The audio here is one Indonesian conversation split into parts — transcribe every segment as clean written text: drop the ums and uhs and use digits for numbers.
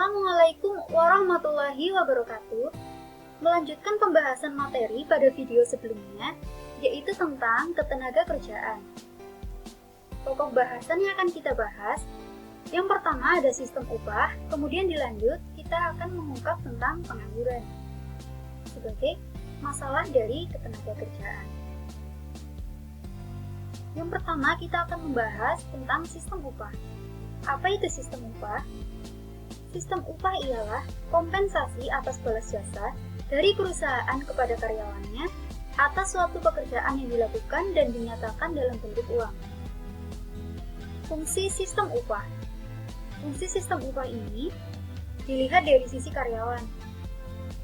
Assalamualaikum warahmatullahi wabarakatuh. Melanjutkan pembahasan materi pada video sebelumnya, yaitu tentang ketenagakerjaan. Pokok bahasan yang akan kita bahas, yang pertama ada sistem upah, kemudian dilanjut kita akan mengungkap tentang pengangguran sebagai masalah dari ketenagakerjaan. Yang pertama kita akan membahas tentang sistem upah. Apa itu sistem upah? Sistem upah ialah kompensasi atas balas jasa dari perusahaan kepada karyawannya atas suatu pekerjaan yang dilakukan dan dinyatakan dalam bentuk uang. Fungsi sistem upah. Fungsi sistem upah ini dilihat dari sisi karyawan,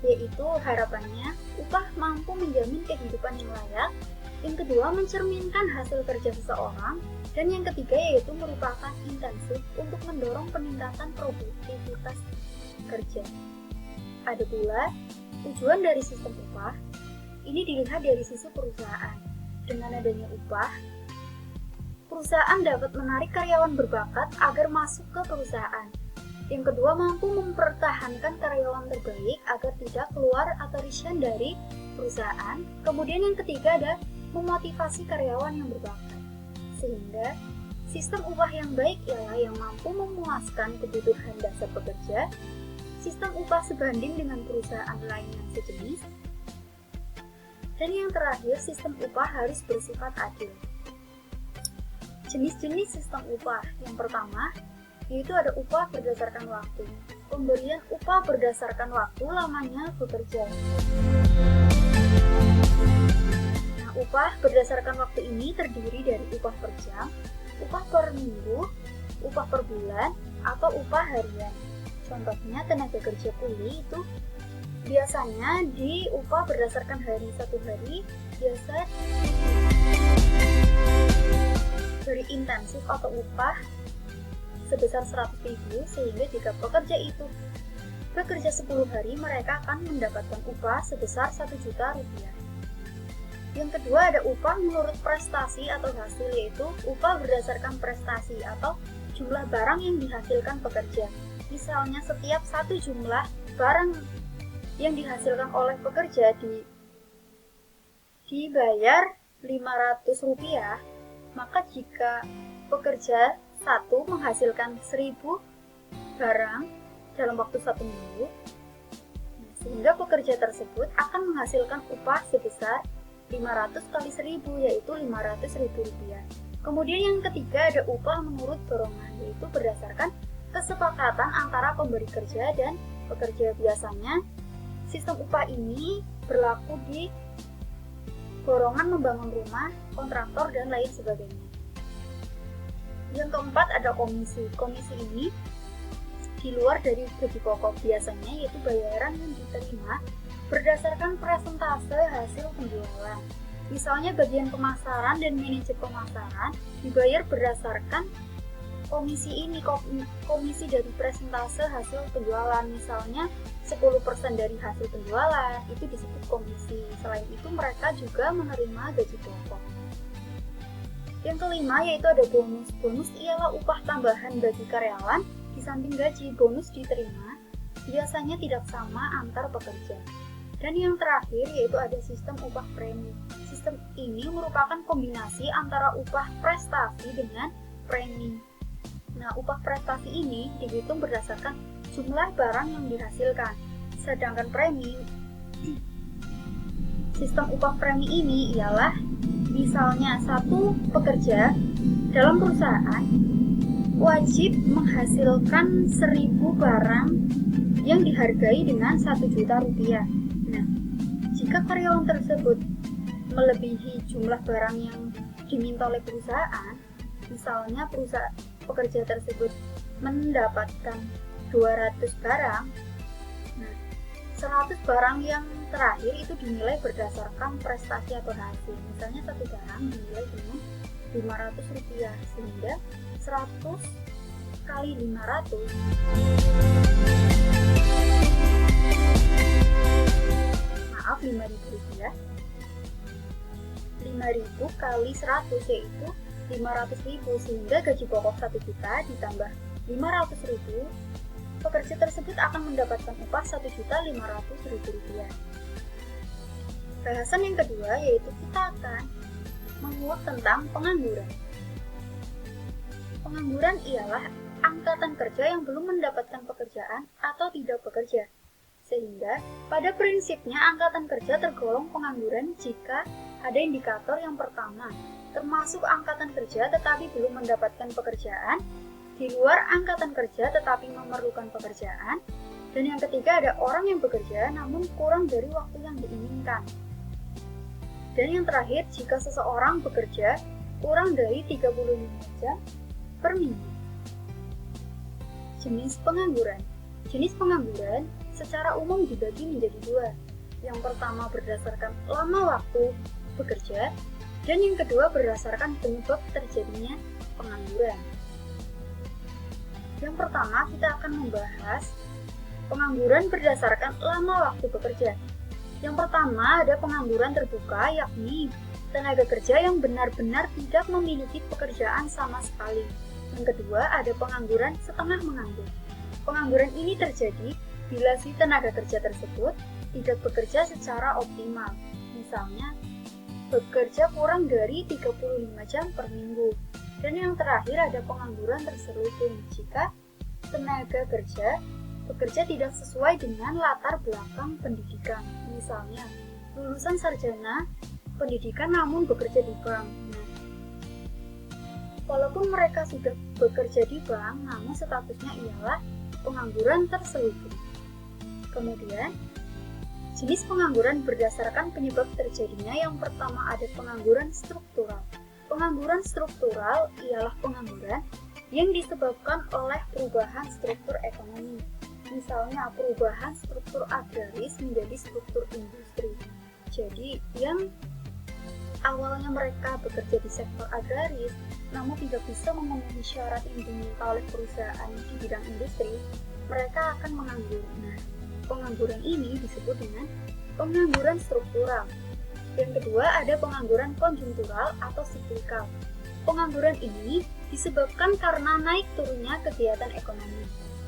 yaitu harapannya upah mampu menjamin kehidupan yang layak, yang kedua mencerminkan hasil kerja seseorang, dan yang ketiga yaitu merupakan intensif untuk mendorong peningkatan produktivitas kerja. Ada pula tujuan dari sistem upah, ini dilihat dari sisi perusahaan. Dengan adanya upah, perusahaan dapat menarik karyawan berbakat agar masuk ke perusahaan. Yang kedua mampu mempertahankan karyawan terbaik agar tidak keluar atau resign dari perusahaan. Kemudian yang ketiga ada memotivasi karyawan yang berbakat. Sehingga sistem upah yang baik ialah yang mampu memuaskan kebutuhan dasar pekerja, sistem upah sebanding dengan perusahaan lain yang sejenis, dan yang terakhir sistem upah harus bersifat adil. Jenis-jenis sistem upah yang pertama yaitu ada upah berdasarkan waktu. Pemberian upah berdasarkan waktu lamanya bekerja. Upah berdasarkan waktu ini terdiri dari upah per jam, upah per minggu, upah per bulan, atau upah harian. Contohnya tenaga kerja kuli itu biasanya diupah berdasarkan hari. Satu hari biasa beri intensif atau upah sebesar 100.000, sehingga jika pekerja itu bekerja 10 hari mereka akan mendapatkan upah sebesar 1 juta rupiah. Yang kedua ada upah menurut prestasi atau hasil, yaitu upah berdasarkan prestasi atau jumlah barang yang dihasilkan pekerja. Misalnya setiap satu jumlah barang yang dihasilkan oleh pekerja dibayar 500 rupiah, maka jika pekerja satu menghasilkan 1000 barang dalam waktu 1 minggu, sehingga pekerja tersebut akan menghasilkan upah sebesar 500 kali 1000, yaitu 500.000 rupiah. Kemudian yang ketiga ada upah menurut dorongan, yaitu berdasarkan kesepakatan antara pemberi kerja dan pekerja. Biasanya sistem upah ini berlaku di golongan membangun rumah, kontraktor, dan lain sebagainya. Yang keempat ada komisi. Komisi ini di luar dari gaji pokok biasanya, yaitu bayaran yang diterima berdasarkan persentase hasil penjualan. Misalnya bagian pemasaran dan manajer pemasaran dibayar berdasarkan komisi ini, komisi dari persentase hasil penjualan. Misalnya 10% dari hasil penjualan itu disebut komisi. Selain itu mereka juga menerima gaji pokok. Yang kelima yaitu ada bonus. Bonus ialah upah tambahan bagi karyawan di samping gaji. Bonus diterima biasanya tidak sama antar pekerja. Dan yang terakhir yaitu ada sistem upah premi. Sistem ini merupakan kombinasi antara upah prestasi dengan premi. Nah, upah prestasi ini dihitung berdasarkan jumlah barang yang dihasilkan. Sedangkan premi, sistem upah premi ini ialah misalnya satu pekerja dalam perusahaan wajib menghasilkan 1000 barang yang dihargai dengan 1 juta rupiah. Nah, jika karyawan tersebut melebihi jumlah barang yang diminta oleh perusahaan, misalnya pekerja tersebut mendapatkan 200 barang, nah 100 barang yang terakhir itu dinilai berdasarkan prestasi atau hasil. Misalnya satu barang dinilai dengan 500 rupiah, sehingga 100 kali 500 5.000 rupiah, 5.000 kali 100 yaitu 500.000, sehingga gaji pokok 1 juta ditambah 500.000 pekerja tersebut akan mendapatkan upah Rp1.500.000. Bahasan yang kedua yaitu kita akan menguak tentang pengangguran. Pengangguran ialah angkatan kerja yang belum mendapatkan pekerjaan atau tidak bekerja. Sehingga pada prinsipnya angkatan kerja tergolong pengangguran jika ada indikator yang pertama, termasuk angkatan kerja tetapi belum mendapatkan pekerjaan, di luar angkatan kerja tetapi memerlukan pekerjaan, dan yang ketiga ada orang yang bekerja namun kurang dari waktu yang diinginkan. Dan yang terakhir, jika seseorang bekerja kurang dari 35 jam per minggu. Jenis pengangguran. Jenis pengangguran secara umum dibagi menjadi dua. Yang pertama berdasarkan lama waktu bekerja, dan yang kedua berdasarkan penyebab terjadinya pengangguran. Yang pertama kita akan membahas pengangguran berdasarkan lama waktu bekerja. Yang pertama ada pengangguran terbuka, yakni tenaga kerja yang benar-benar tidak memiliki pekerjaan sama sekali. Yang kedua ada pengangguran setengah menganggur. Pengangguran ini terjadi bila si tenaga kerja tersebut tidak bekerja secara optimal. Misalnya, bekerja kurang dari 35 jam per minggu. Dan yang terakhir ada pengangguran terselubung jika tenaga kerja bekerja tidak sesuai dengan latar belakang pendidikan. Misalnya, lulusan sarjana pendidikan namun bekerja di bank. Nah, walaupun mereka sudah bekerja di bank, namun statusnya ialah pengangguran terselubung. Kemudian, jenis pengangguran berdasarkan penyebab terjadinya yang pertama ada pengangguran struktural. Pengangguran struktural ialah pengangguran yang disebabkan oleh perubahan struktur ekonomi. Misalnya perubahan struktur agraris menjadi struktur industri. Jadi yang awalnya mereka bekerja di sektor agraris namun tidak bisa memenuhi syarat yang diminta oleh perusahaan di bidang industri, mereka akan menganggur. Nah, pengangguran ini disebut dengan pengangguran struktural. Yang kedua ada pengangguran konjungtural atau siklikal. Pengangguran ini disebabkan karena naik turunnya kegiatan ekonomi.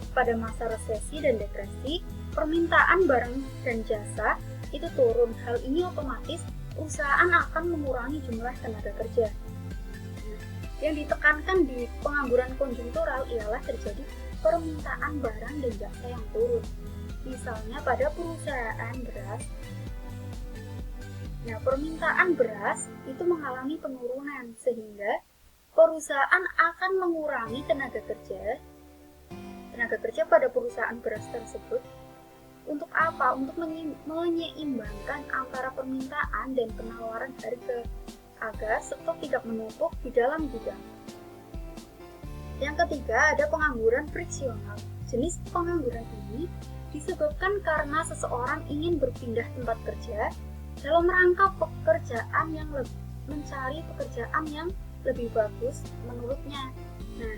Pada masa resesi dan depresi, permintaan barang dan jasa itu turun. Hal ini otomatis perusahaan akan mengurangi jumlah tenaga kerja. Yang ditekankan di pengangguran konjungtural ialah terjadi permintaan barang dan jasa yang turun. Misalnya pada perusahaan beras. Nah, permintaan beras itu mengalami penurunan sehingga perusahaan akan mengurangi tenaga kerja pada perusahaan beras tersebut. Untuk apa? Untuk menyeimbangkan antara permintaan dan penawaran harga agar stok tidak menumpuk di dalam gudang. Yang ketiga ada pengangguran friksional. Jenis pengangguran ini disebabkan karena seseorang ingin berpindah tempat kerja dalam rangka mencari pekerjaan yang lebih bagus menurutnya. Nah,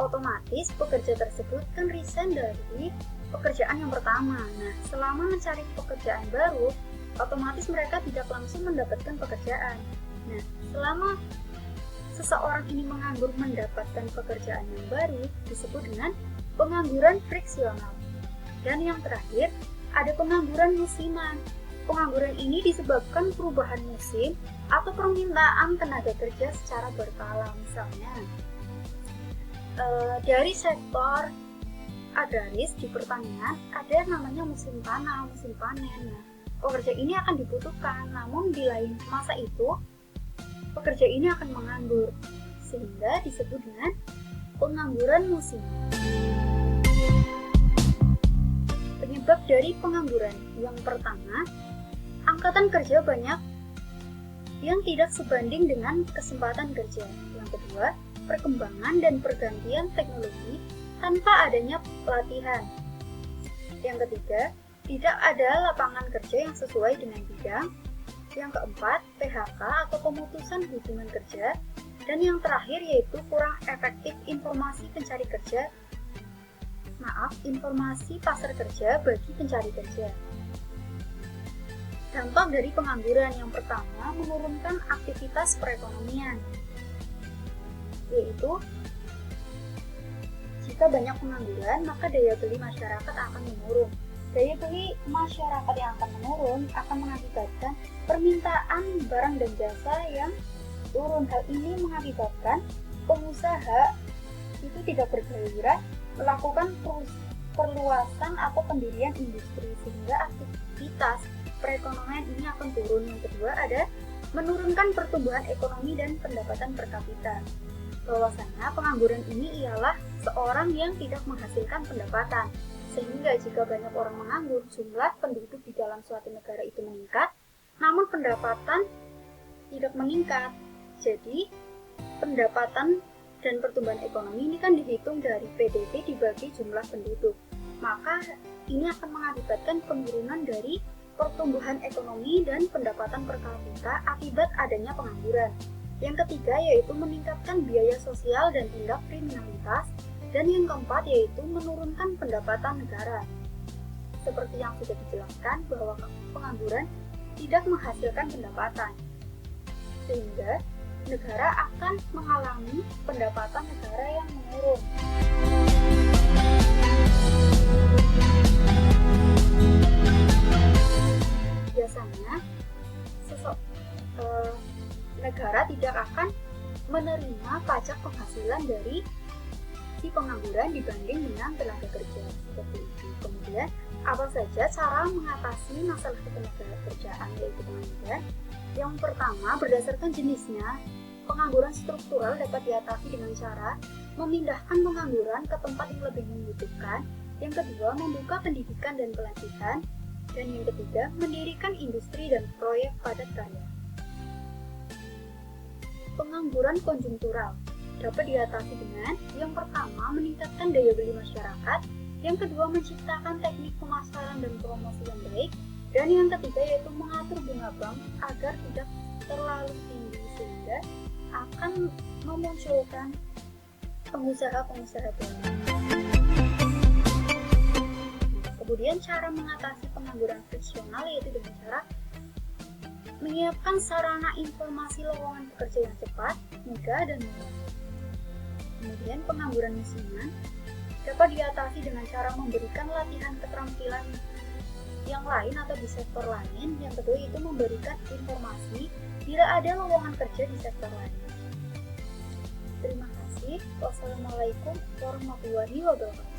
otomatis pekerja tersebut kan resign dari pekerjaan yang pertama. Nah, selama mencari pekerjaan baru, otomatis mereka tidak langsung mendapatkan pekerjaan. Nah, selama seseorang ini menganggur mendapatkan pekerjaan yang baru, disebut dengan pengangguran friksional. Dan yang terakhir, ada pengangguran musiman. Pengangguran ini disebabkan perubahan musim atau permintaan tenaga kerja secara berkala. Misalnya, dari sektor agraris di pertanian ada yang namanya musim tanam, musim panen. Nah, pekerja ini akan dibutuhkan, namun di lain masa itu pekerja ini akan menganggur, sehingga disebut dengan pengangguran musim. Penyebab dari pengangguran yang pertama, angkatan kerja banyak yang tidak sebanding dengan kesempatan kerja. Yang kedua, perkembangan dan pergantian teknologi tanpa adanya pelatihan. Yang ketiga, tidak ada lapangan kerja yang sesuai dengan bidang. Yang keempat, PHK atau pemutusan hubungan kerja. Dan yang terakhir yaitu kurang efektif informasi informasi pasar kerja bagi pencari kerja. Dampak dari pengangguran yang pertama, menurunkan aktivitas perekonomian. Yaitu, jika jika banyak pengangguran, maka daya beli masyarakat akan menurun. Daya beli masyarakat yang akan menurun akan mengakibatkan permintaan barang dan jasa yang turun. Hal ini mengakibatkan pengusaha itu tidak bergairah melakukan perluasan atau pendirian industri, sehingga aktivitas perekonomian ini akan turun. Yang kedua ada menurunkan pertumbuhan ekonomi dan pendapatan per kapita. Bahwasanya pengangguran ini ialah seorang yang tidak menghasilkan pendapatan, sehingga jika banyak orang menganggur, jumlah penduduk di dalam suatu negara itu meningkat, namun pendapatan tidak meningkat. Jadi pendapatan dan pertumbuhan ekonomi ini kan dihitung dari PDB dibagi jumlah penduduk. Maka ini akan mengakibatkan penurunan dari pertumbuhan ekonomi dan pendapatan per kapita akibat adanya pengangguran. Yang ketiga yaitu meningkatkan biaya sosial dan tindak kriminalitas. Dan yang keempat yaitu menurunkan pendapatan negara. Seperti yang sudah dijelaskan bahwa pengangguran tidak menghasilkan pendapatan, sehingga negara akan mengalami pendapatan negara yang menurun. Biasanya negara tidak akan menerima pajak penghasilan dari si pengangguran dibanding dengan tenaga kerja, seperti itu. Kemudian apa saja cara mengatasi masalah ketenagakerjaan yaitu pengangguran? Yang pertama, berdasarkan jenisnya, pengangguran struktural dapat diatasi dengan cara memindahkan pengangguran ke tempat yang lebih membutuhkan. Yang kedua, membuka pendidikan dan pelatihan. Dan yang ketiga, mendirikan industri dan proyek padat karya. Pengangguran konjungtural dapat diatasi dengan yang pertama, meningkatkan daya beli masyarakat. Yang kedua, menciptakan teknik pemasaran dan promosi yang baik. Dan yang ketiga yaitu mengatur bunga bank agar tidak terlalu tinggi, sehingga akan memunculkan pengusaha-pengusaha baru. Kemudian cara mengatasi pengangguran friksional yaitu dengan cara menyiapkan sarana informasi lowongan pekerja yang cepat, mudah, dan murah. Kemudian pengangguran musiman dapat diatasi dengan cara memberikan latihan keterampilan yang lain atau di sektor lain. Yang kedua itu memberikan informasi bila ada lowongan kerja di sektor lain. Terima kasih. Wassalamualaikum warahmatullahi wabarakatuh.